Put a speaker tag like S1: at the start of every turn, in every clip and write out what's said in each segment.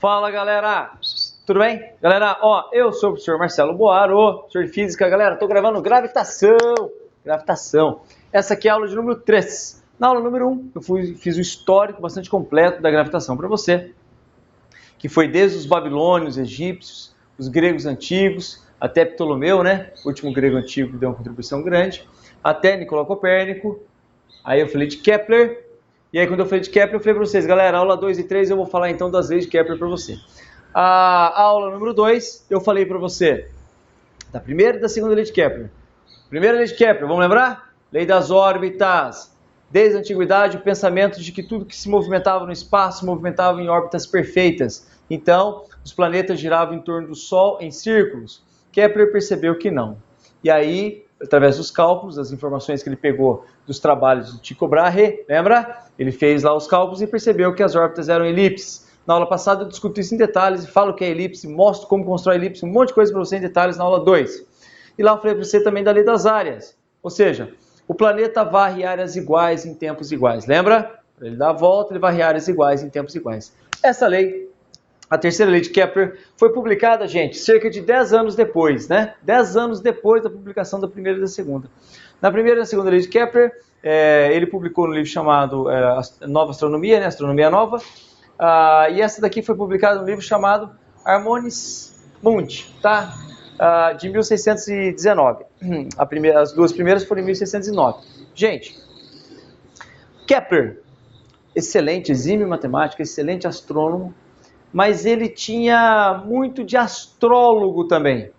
S1: Fala, galera! Tudo bem? Galera, eu sou o professor Marcelo Boaro, professor de Física. Galera, estou gravando gravitação. Essa aqui é a aula de número 3. Na aula número 1, eu fiz um histórico bastante completo da gravitação para você, que foi desde os babilônios, egípcios, os gregos antigos, até Ptolomeu, né? O último grego antigo deu uma contribuição grande, até Nicolau Copérnico. Aí eu falei de Kepler. E aí, quando eu falei de Kepler, eu falei para vocês, galera, aula 2 e 3 eu vou falar então das leis de Kepler para você. A aula número 2, eu falei para você da primeira e da segunda lei de Kepler. Primeira lei de Kepler, vamos lembrar? Lei das órbitas. Desde a antiguidade, o pensamento de que tudo que se movimentava no espaço se movimentava em órbitas perfeitas. Então, os planetas giravam em torno do Sol em círculos. Kepler percebeu que não. E aí, através dos cálculos, das informações que ele pegou dos trabalhos de Tycho Brahe, lembra? Ele fez lá os cálculos e percebeu que as órbitas eram elipses. Na aula passada eu discuto isso em detalhes e falo o que é elipse, mostro como constrói elipse, um monte de coisa para você em detalhes na aula 2. E lá eu falei para você também da lei das áreas. Ou seja, o planeta varre áreas iguais em tempos iguais. Lembra? Ele dá a volta, ele varre áreas iguais em tempos iguais. Essa lei, a terceira lei de Kepler, foi publicada, gente, cerca de 10 anos depois, né? 10 anos depois da publicação da primeira e da segunda. Na primeira e na segunda lei de Kepler, ele publicou no livro chamado Nova Astronomia, né? Astronomia Nova, e essa daqui foi publicada no livro chamado Harmonis Mundi, tá? De 1619. As duas primeiras foram em 1609. Gente, Kepler, excelente, exímio em matemática, excelente astrônomo, mas ele tinha muito de astrólogo também,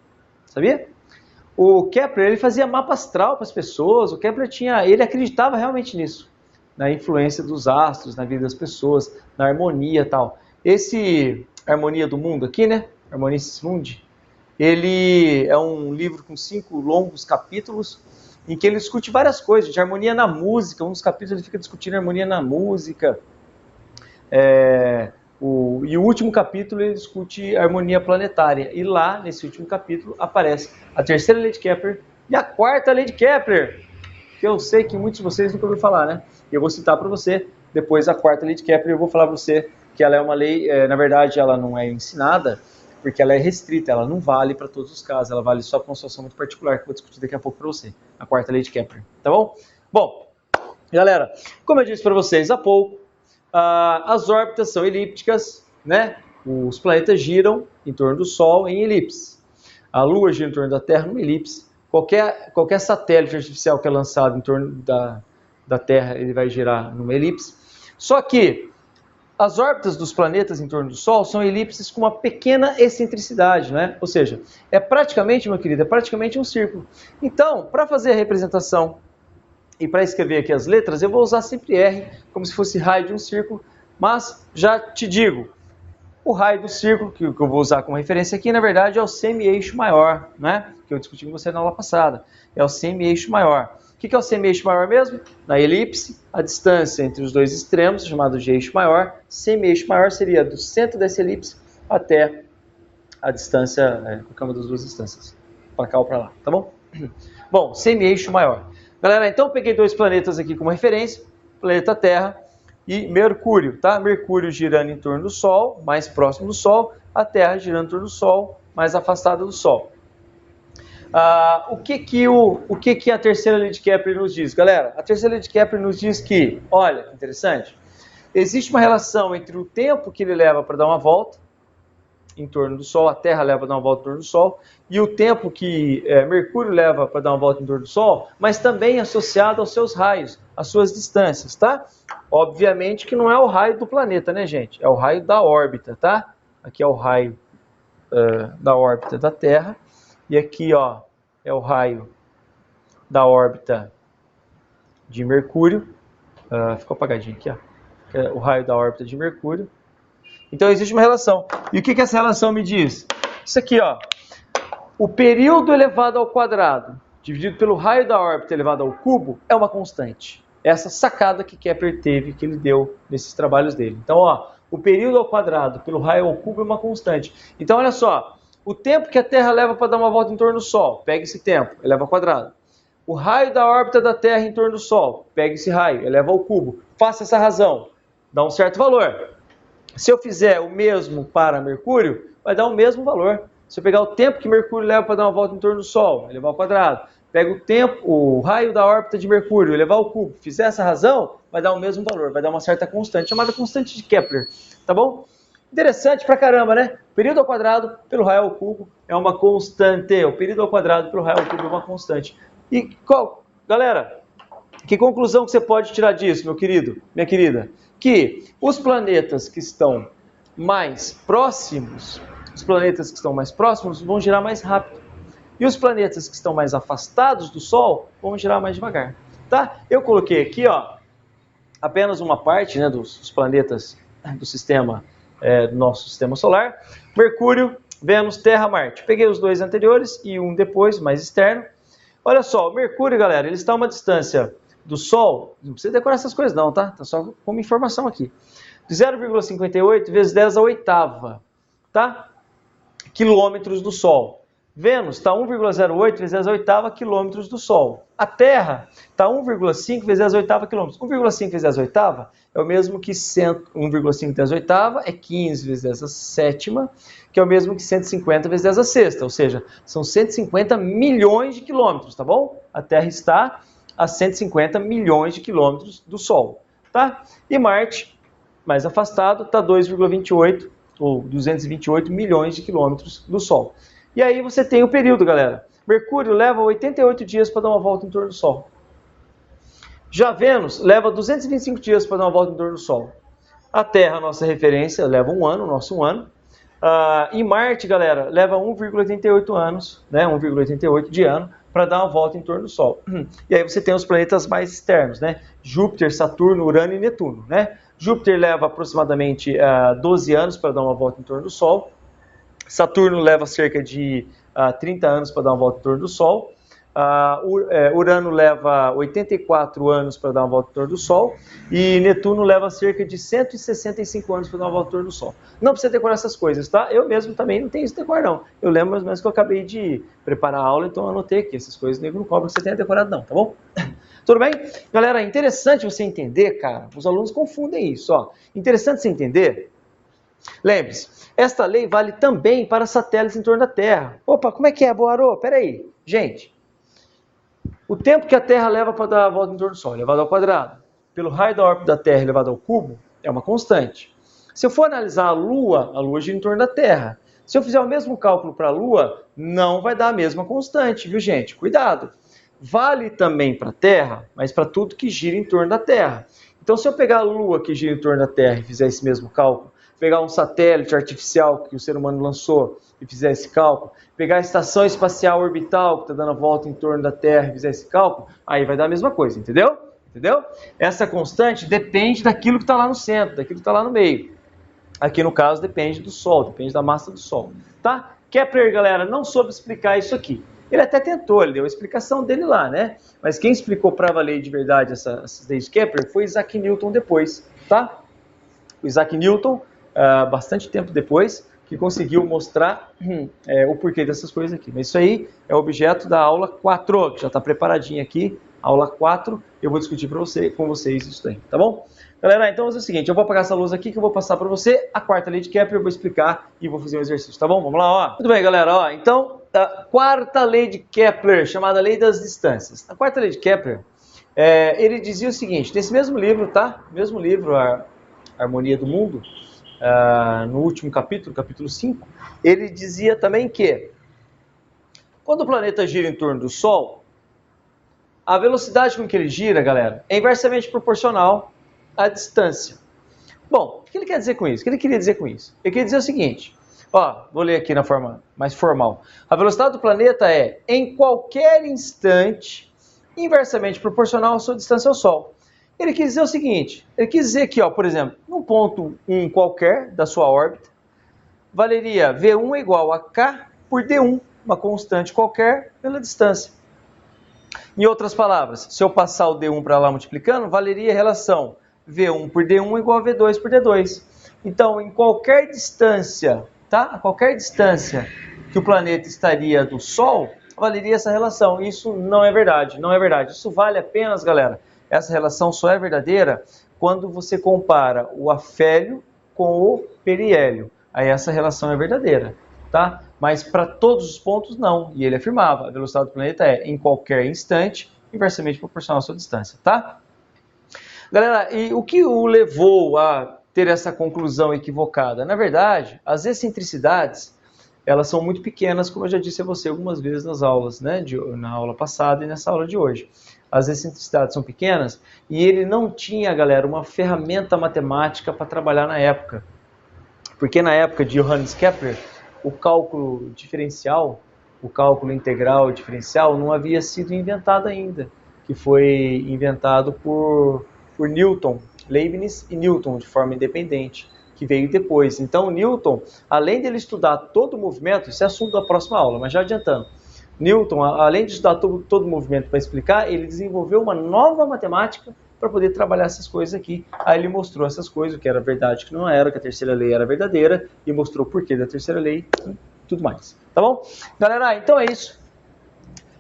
S1: sabia? O Kepler, ele fazia mapa astral para as pessoas, ele acreditava realmente nisso, na influência dos astros, na vida das pessoas, na harmonia e tal. Esse Harmonia do Mundo aqui, né? Harmonicis Mundi, ele é um livro com 5 longos capítulos, em que ele discute várias coisas, de harmonia na música. Um dos capítulos ele fica discutindo harmonia na música, e o último capítulo ele discute harmonia planetária. E lá, nesse último capítulo, aparece a terceira lei de Kepler e a quarta lei de Kepler, que eu sei que muitos de vocês nunca ouviram falar, né? E eu vou citar para você depois a quarta lei de Kepler. Eu vou falar para você que ela é uma lei, na verdade, ela não é ensinada, porque ela é restrita, ela não vale para todos os casos, ela vale só para uma situação muito particular, que eu vou discutir daqui a pouco para você. A quarta lei de Kepler, tá bom? Bom, galera, como eu disse para vocês há pouco, as órbitas são elípticas, né? Os planetas giram em torno do Sol em elipse. A Lua gira em torno da Terra numa elipse. Qualquer satélite artificial que é lançado em torno da Terra, ele vai girar numa elipse. Só que as órbitas dos planetas em torno do Sol são elipses com uma pequena excentricidade, né? Ou seja, é praticamente, meu querido, um círculo. Então, para fazer a representação e para escrever aqui as letras, eu vou usar sempre R, como se fosse raio de um círculo, mas já te digo, o raio do círculo, que eu vou usar como referência aqui, na verdade é o semi-eixo maior, né? Que eu discuti com você na aula passada. É o semi-eixo maior. O que é o semi-eixo maior mesmo? Na elipse, a distância entre os dois extremos, chamado de eixo maior. Semi-eixo maior seria do centro dessa elipse até a distância, qualquer uma das duas distâncias, para cá ou para lá, tá bom? Bom, semi-eixo maior. Galera, então eu peguei 2 planetas aqui como referência, planeta Terra e Mercúrio, tá? Mercúrio girando em torno do Sol, mais próximo do Sol, a Terra girando em torno do Sol, mais afastada do Sol. O que a terceira lei de Kepler nos diz? Galera, a terceira lei de Kepler nos diz que, olha, que interessante, existe uma relação entre o tempo que ele leva para dar uma volta em torno do Sol, a Terra leva para dar uma volta em torno do Sol, e o tempo que Mercúrio leva para dar uma volta em torno do Sol, mas também associado aos seus raios, às suas distâncias, tá? Obviamente que não é o raio do planeta, né, gente? É o raio da órbita, tá? Aqui é o raio da órbita da Terra, e aqui, ó, é o raio da órbita de Mercúrio. Ficou apagadinho aqui, ó. É o raio da órbita de Mercúrio. Então existe uma relação. E o que essa relação me diz? Isso aqui, ó. O período elevado ao quadrado, dividido pelo raio da órbita elevado ao cubo, é uma constante. Essa sacada que Kepler teve, que ele deu nesses trabalhos dele. Então, ó, o período ao quadrado pelo raio ao cubo é uma constante. Então, olha só. O tempo que a Terra leva para dar uma volta em torno do Sol, pega esse tempo, eleva ao quadrado. O raio da órbita da Terra em torno do Sol, pega esse raio, eleva ao cubo. Faça essa razão, dá um certo valor. Se eu fizer o mesmo para Mercúrio, vai dar o mesmo valor. Se eu pegar o tempo que Mercúrio leva para dar uma volta em torno do Sol, elevar ao quadrado, pego o tempo, o raio da órbita de Mercúrio, elevar ao cubo, fizer essa razão, vai dar o mesmo valor, vai dar uma certa constante, chamada constante de Kepler, tá bom? Interessante pra caramba, né? O período ao quadrado pelo raio ao cubo é uma constante. O período ao quadrado pelo raio ao cubo é uma constante. E qual, galera, que conclusão que você pode tirar disso, meu querido, minha querida? Que os planetas que estão mais próximos, vão girar mais rápido. E os planetas que estão mais afastados do Sol vão girar mais devagar, tá? Eu coloquei aqui, ó, apenas uma parte, né, dos planetas do sistema, do nosso sistema solar: Mercúrio, Vênus, Terra, Marte. Peguei os dois anteriores e um depois, mais externo. Olha só, o Mercúrio, galera, ele está a uma distância do Sol, não precisa decorar essas coisas não, tá? Tá só como informação aqui. De 0,58 vezes 10 a oitava, tá? Quilômetros do Sol. Vênus está 1,08 vezes 10 a oitava quilômetros do Sol. A Terra está 1,5 vezes 10 a oitava quilômetros. 1,5 vezes 10 a oitava é o mesmo que 1,5 vezes 10 a oitava é 15 vezes 10 a sétima, que é o mesmo que 150 vezes 10 a sexta, ou seja, são 150 milhões de quilômetros, tá bom? A Terra está a 150 milhões de quilômetros do Sol, tá? E Marte, mais afastado, está 2,28 ou 228 milhões de quilômetros do Sol. E aí você tem o período, galera. Mercúrio leva 88 dias para dar uma volta em torno do Sol. Já Vênus leva 225 dias para dar uma volta em torno do Sol. A Terra, nossa referência, leva um ano, nosso um ano. E Marte, galera, leva 1,88 anos, né, 1,88 de ano, para dar uma volta em torno do Sol. E aí você tem os planetas mais externos, né? Júpiter, Saturno, Urano e Netuno, né? Júpiter leva aproximadamente 12 anos para dar uma volta em torno do Sol. Saturno leva cerca de 30 anos para dar uma volta em torno do Sol. Urano leva 84 anos para dar uma volta em torno do Sol. E Netuno leva cerca de 165 anos para dar uma volta em torno do Sol. Não precisa decorar essas coisas, tá? Eu mesmo também não tenho isso decor, não. Eu lembro mais ou menos que eu acabei de preparar a aula, então eu anotei aqui. Essas coisas nego não cobram que você tenha decorado, não, tá bom? Tudo bem? Galera, é interessante você entender, cara. Os alunos confundem isso, ó. Interessante você entender. Lembre-se, esta lei vale também para satélites em torno da Terra. Opa, como é que é, Boarô? Peraí. Gente, o tempo que a Terra leva para dar a volta em torno do Sol, elevado ao quadrado, pelo raio da órbita da Terra elevado ao cubo, é uma constante. Se eu for analisar a Lua gira em torno da Terra. Se eu fizer o mesmo cálculo para a Lua, não vai dar a mesma constante, viu, gente? Cuidado. Vale também para a Terra, mas para tudo que gira em torno da Terra. Então, se eu pegar a Lua que gira em torno da Terra e fizer esse mesmo cálculo, pegar um satélite artificial que o ser humano lançou e fizer esse cálculo, pegar a estação espacial orbital que está dando a volta em torno da Terra e fizer esse cálculo, aí vai dar a mesma coisa, entendeu? Entendeu? Essa constante depende daquilo que está lá no centro, daquilo que está lá no meio. Aqui no caso depende do Sol, depende da massa do Sol, tá? Kepler, galera, não soube explicar isso aqui. Ele até tentou, ele deu a explicação dele lá, né? Mas quem explicou para valer de verdade essas leis de Kepler foi Isaac Newton depois, tá? O Isaac Newton, bastante tempo depois, que conseguiu mostrar o porquê dessas coisas aqui. Mas isso aí é objeto da aula 4, que já está preparadinha aqui. Aula 4, eu vou discutir com vocês isso daí, tá bom? Galera, então é o seguinte, eu vou apagar essa luz aqui que eu vou passar para você a quarta lei de Kepler, eu vou explicar e vou fazer um exercício, tá bom? Vamos lá, ó. Tudo bem, galera, ó. Então, a quarta lei de Kepler, chamada lei das distâncias. A quarta lei de Kepler, ele dizia o seguinte, nesse mesmo livro, tá? Mesmo livro, a Harmonia do Mundo, no último capítulo, capítulo 5, ele dizia também que quando o planeta gira em torno do Sol, a velocidade com que ele gira, galera, é inversamente proporcional à distância. Bom, o que ele quer dizer com isso? O que ele queria dizer com isso? Ele queria dizer o seguinte, ó, vou ler aqui na forma mais formal. A velocidade do planeta é, em qualquer instante, inversamente proporcional à sua distância ao Sol. Ele quis dizer o seguinte, ele quis dizer que, ó, por exemplo, num ponto 1 qualquer da sua órbita, valeria V1 igual a K por D1, uma constante qualquer pela distância. Em outras palavras, se eu passar o D1 para lá multiplicando, valeria a relação V1 por D1 igual a V2 por D2. Então, em qualquer distância, tá? A qualquer distância que o planeta estaria do Sol, valeria essa relação. Isso não é verdade, não é verdade. Isso vale apenas, galera, essa relação só é verdadeira quando você compara o afélio com o periélio. Aí essa relação é verdadeira, tá? Mas para todos os pontos, não. E ele afirmava, a velocidade do planeta é, em qualquer instante, inversamente proporcional à sua distância, tá? Galera, e o que o levou a ter essa conclusão equivocada? Na verdade, as excentricidades, elas são muito pequenas, como eu já disse a você algumas vezes nas aulas, né? Na aula passada e nessa aula de hoje. As excentricidades são pequenas e ele não tinha, galera, uma ferramenta matemática para trabalhar na época. Porque na época de Johannes Kepler, o cálculo diferencial, o cálculo integral diferencial não havia sido inventado ainda, que foi inventado por Newton, Leibniz e Newton de forma independente, que veio depois. Então Newton, além dele estudar todo o movimento, isso é assunto da próxima aula, mas já adiantando, Newton, além de estudar todo o movimento para explicar, ele desenvolveu uma nova matemática para poder trabalhar essas coisas aqui. Aí ele mostrou essas coisas, o que era verdade, o que não era, que a terceira lei era verdadeira, e mostrou o porquê da terceira lei e tudo mais. Tá bom? Galera, então é isso.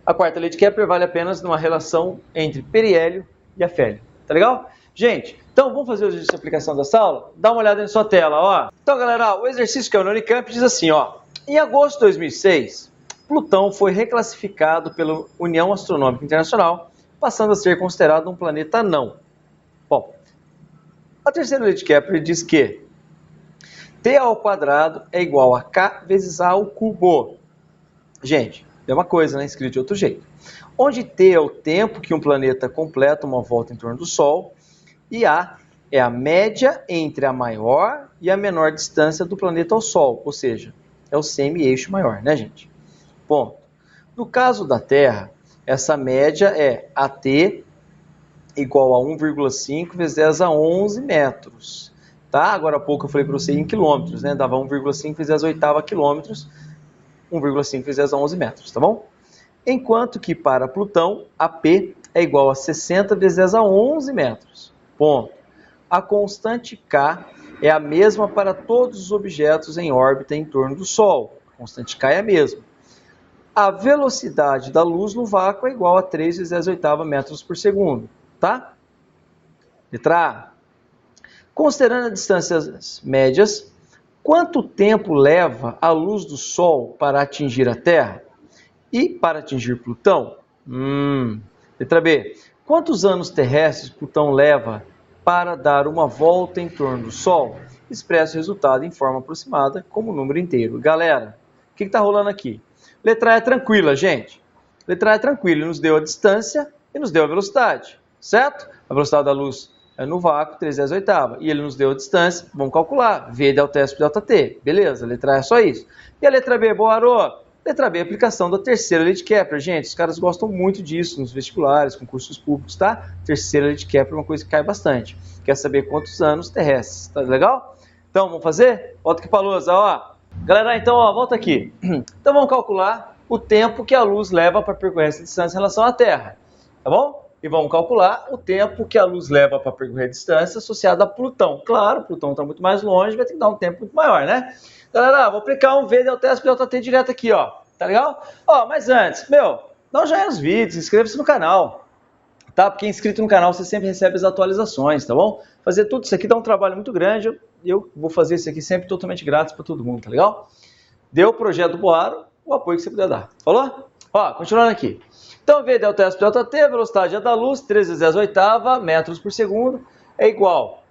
S1: A quarta lei de Kepler vale apenas numa relação entre periélio e afélio. Tá legal? Gente, então vamos fazer o exercício de aplicação dessa aula? Dá uma olhada na sua tela, ó. Então, galera, o exercício que é o Unicamp diz assim, ó. Em agosto de 2006, Plutão foi reclassificado pela União Astronômica Internacional, passando a ser considerado um planeta anão. Bom, a terceira lei de Kepler diz que T ao quadrado é igual a K vezes A ao cubo. Gente, é uma coisa, né? Escrito de outro jeito. Onde T é o tempo que um planeta completa uma volta em torno do Sol e A é a média entre a maior e a menor distância do planeta ao Sol, ou seja, é o semi-eixo maior, né, gente? Ponto. No caso da Terra, essa média é AT igual a 1,5 vezes 10 a 11 metros. Tá? Agora há pouco eu falei para você em quilômetros, né? Dava 1,5 vezes 10 a oitava quilômetros, 1,5 vezes 10 a 11 metros, tá bom? Enquanto que para Plutão, AP é igual a 60 vezes 10 a 11 metros. Ponto. A constante K é a mesma para todos os objetos em órbita em torno do Sol. A constante K é a mesma. A velocidade da luz no vácuo é igual a 3 vezes 10 a oitava metros por segundo. Tá? Letra A. Considerando as distâncias médias, quanto tempo leva a luz do Sol para atingir a Terra? E para atingir Plutão? Letra B. Quantos anos terrestres Plutão leva para dar uma volta em torno do Sol? Expressa o resultado em forma aproximada como número inteiro. Galera, o que está rolando aqui? Letra A é tranquila, gente. Letra A é tranquila, ele nos deu a distância e nos deu a velocidade, certo? A velocidade da luz é no vácuo, 3 vezes a oitava. E ele nos deu a distância, vamos calcular. V delta S por delta T. Beleza, letra A é só isso. E a letra B, Boarô? Letra B, aplicação da terceira lei de Kepler. Gente, os caras gostam muito disso nos vestibulares, concursos públicos, tá? Terceira lei de Kepler é uma coisa que cai bastante. Quer saber quantos anos terrestres, tá legal? Então, vamos fazer? Volta aqui pra lousa, ó. Galera, então, ó, volta aqui. Então, vamos calcular o tempo que a luz leva para percorrer essa distância em relação à Terra, tá bom? E vamos calcular o tempo que a luz leva para percorrer a distância associada a Plutão. Claro, Plutão está muito mais longe, vai ter que dar um tempo muito maior, né? Galera, vou aplicar um V delta S por delta T direto aqui, ó. Tá legal? Ó, mas antes, dá um joinha nos vídeos, inscreva-se no canal, tá? Porque inscrito no canal você sempre recebe as atualizações, tá bom? Fazer tudo isso aqui dá um trabalho muito grande, eu vou fazer isso aqui sempre totalmente grátis para todo mundo, tá legal? Deu o projeto do Boaro, o apoio que você puder dar. Falou? Ó, continuando aqui. Então, V delta S por delta T, a velocidade da luz, 3 vezes 10 a oitava metros por segundo, é igual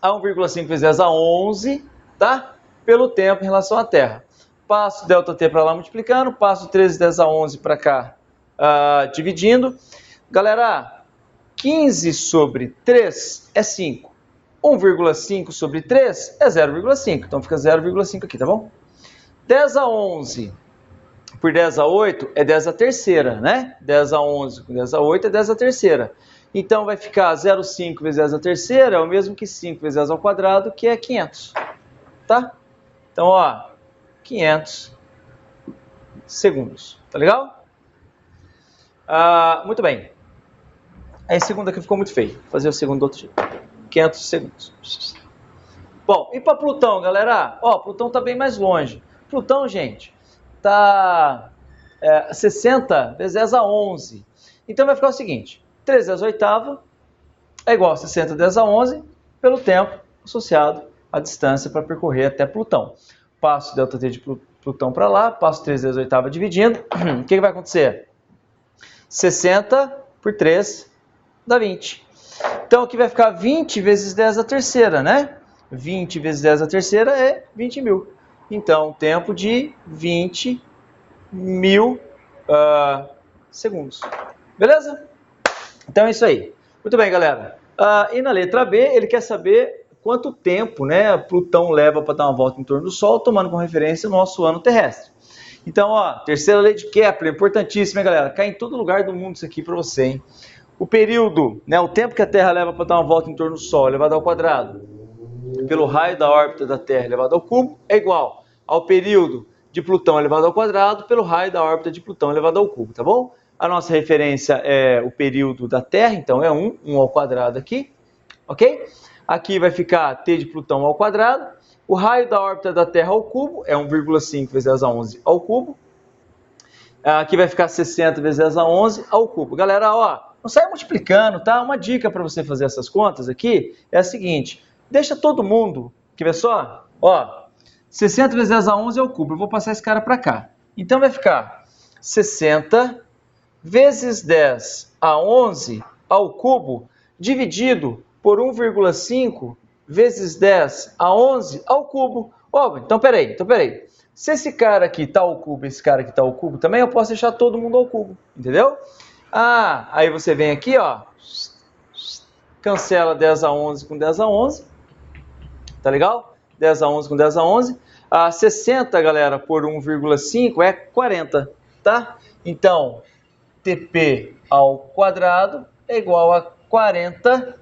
S1: a 1,5 vezes 10 a 11, tá? Pelo tempo em relação à Terra. Passo ΔT para lá multiplicando, passo 3 vezes 10 a 11 para cá dividindo. Galera, 15 sobre 3 é 5. 1,5 sobre 3 é 0,5. Então fica 0,5 aqui, tá bom? 10 a 11 por 10 a 8 é 10 a terceira, né? 10 a 11 com 10 a 8 é 10 a terceira. Então vai ficar 0,5 vezes 10 a terceira é o mesmo que 5 vezes 10 ao quadrado, que é 500. Tá? Então, ó, 500 segundos. Tá legal? Muito bem. Aí, segundo aqui ficou muito feio. Vou fazer o segundo do outro jeito. 500 segundos. Bom, e para Plutão, galera? Ó, Plutão tá bem mais longe. Plutão, gente, tá 60 vezes 10 a 11. Então vai ficar o seguinte: 3 vezes a oitava é igual a 60 vezes 10 a 11 pelo tempo associado a distância para percorrer até Plutão. Passo ΔT de Plutão para lá, passo 3 vezes a oitava dividindo. O que vai acontecer? 60 por 3 dá 20. Então aqui vai ficar 20 vezes 10 a terceira, né? 20 vezes 10 a terceira é 20 mil. Então, tempo de 20 mil segundos. Beleza? Então é isso aí. Muito bem, galera. E na letra B, ele quer saber quanto tempo, né, Plutão leva para dar uma volta em torno do Sol, tomando como referência o nosso ano terrestre. Então, ó, terceira lei de Kepler, importantíssima, hein, galera? Cai em todo lugar do mundo isso aqui para você, hein? O período, né, o tempo que a Terra leva para dar uma volta em torno do Sol, elevado ao quadrado, pelo raio da órbita da Terra elevado ao cubo, é igual ao período de Plutão elevado ao quadrado pelo raio da órbita de Plutão elevado ao cubo, tá bom? A nossa referência é o período da Terra, então é 1 ao quadrado aqui, ok? Aqui vai ficar T de Plutão ao quadrado. O raio da órbita da Terra ao cubo é 1,5 vezes 10 a 11 ao cubo. Aqui vai ficar 60 vezes 10 a 11 ao cubo. Galera, ó, não sai multiplicando, tá? Uma dica para você fazer essas contas aqui é a seguinte. Deixa todo mundo, quer ver só? Ó, 60 vezes 10 a 11 ao cubo. Eu vou passar esse cara para cá. Então vai ficar 60 vezes 10 a 11 ao cubo dividido por 1,5 vezes 10 a 11 ao cubo. Ó, então peraí. Se esse cara aqui está ao cubo, esse cara aqui está ao cubo também, eu posso deixar todo mundo ao cubo, entendeu? Aí você vem aqui, ó, cancela 10 a 11 com 10 a 11, tá legal? 10 a 11 com 10 a 11. 60, galera, por 1,5 é 40, tá? Então, TP ao quadrado é igual a 40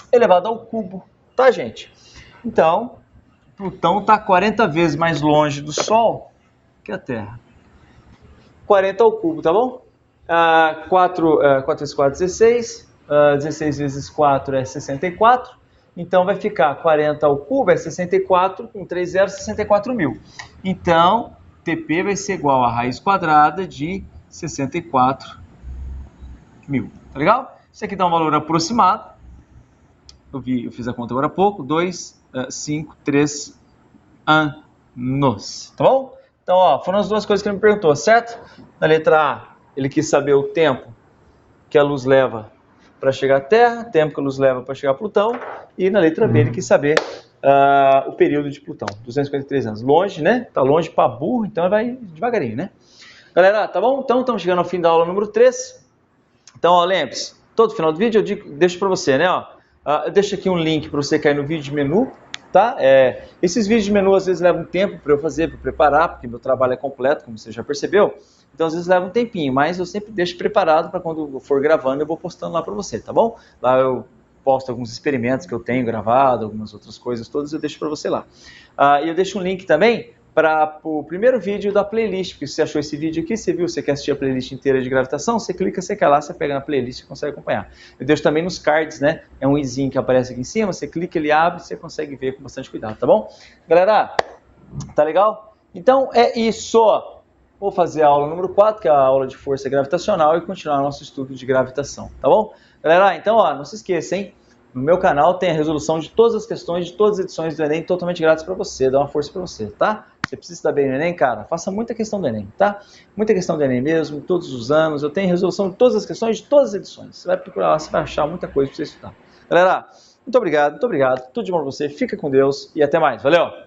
S1: elevado ao cubo, tá, gente? Então, Plutão está 40 vezes mais longe do Sol que a Terra. 40 ao cubo, tá bom? 4 vezes 4 é 16. 16 vezes 4 é 64. Então, vai ficar 40 ao cubo é 64, com 3 zeros, 64 mil. Então, TP vai ser igual a raiz quadrada de 64 mil. Tá legal? Isso aqui dá um valor aproximado. Eu fiz a conta agora há pouco. 2,53 anos. Tá bom? Então, ó, foram as duas coisas que ele me perguntou, certo? Na letra A, ele quis saber o tempo que a luz leva para chegar à Terra, o tempo que a luz leva para chegar a Plutão. E na letra B, ele quis saber o período de Plutão. 253 anos. Longe, né? Tá longe para burro, então vai devagarinho, né? Galera, tá bom? Então, estamos chegando ao fim da aula número 3. Então, ó, lembre-se, todo final do vídeo eu deixo para você, né? Ó, eu deixo aqui um link para você cair no vídeo de menu, tá? Esses vídeos de menu às vezes levam tempo para eu fazer, para preparar, porque meu trabalho é completo, como você já percebeu. Então, às vezes leva um tempinho, mas eu sempre deixo preparado para quando eu for gravando, eu vou postando lá para você, tá bom? Lá eu posto alguns experimentos que eu tenho gravado, algumas outras coisas todas, eu deixo para você lá. E eu deixo um link também para o primeiro vídeo da playlist, porque você achou esse vídeo aqui, você viu, você quer assistir a playlist inteira de gravitação, você clica, você quer lá, você pega na playlist e consegue acompanhar. Eu deixo também nos cards, né? É um izinho que aparece aqui em cima, você clica, ele abre, você consegue ver com bastante cuidado, tá bom? Galera, tá legal? Então é isso. Vou fazer a aula número 4, que é a aula de força gravitacional, e continuar nosso estudo de gravitação, tá bom? Galera, então, ó, não se esqueça, hein? No meu canal tem a resolução de todas as questões, de todas as edições do Enem, totalmente grátis para você, dá uma força para você, tá? Você precisa estar bem no Enem, cara? Faça muita questão do Enem, tá? Muita questão do Enem mesmo, todos os anos. Eu tenho resolução de todas as questões, de todas as edições. Você vai procurar lá, você vai achar muita coisa para você estudar. Galera, muito obrigado, tudo de bom para você. Fica com Deus e até mais. Valeu!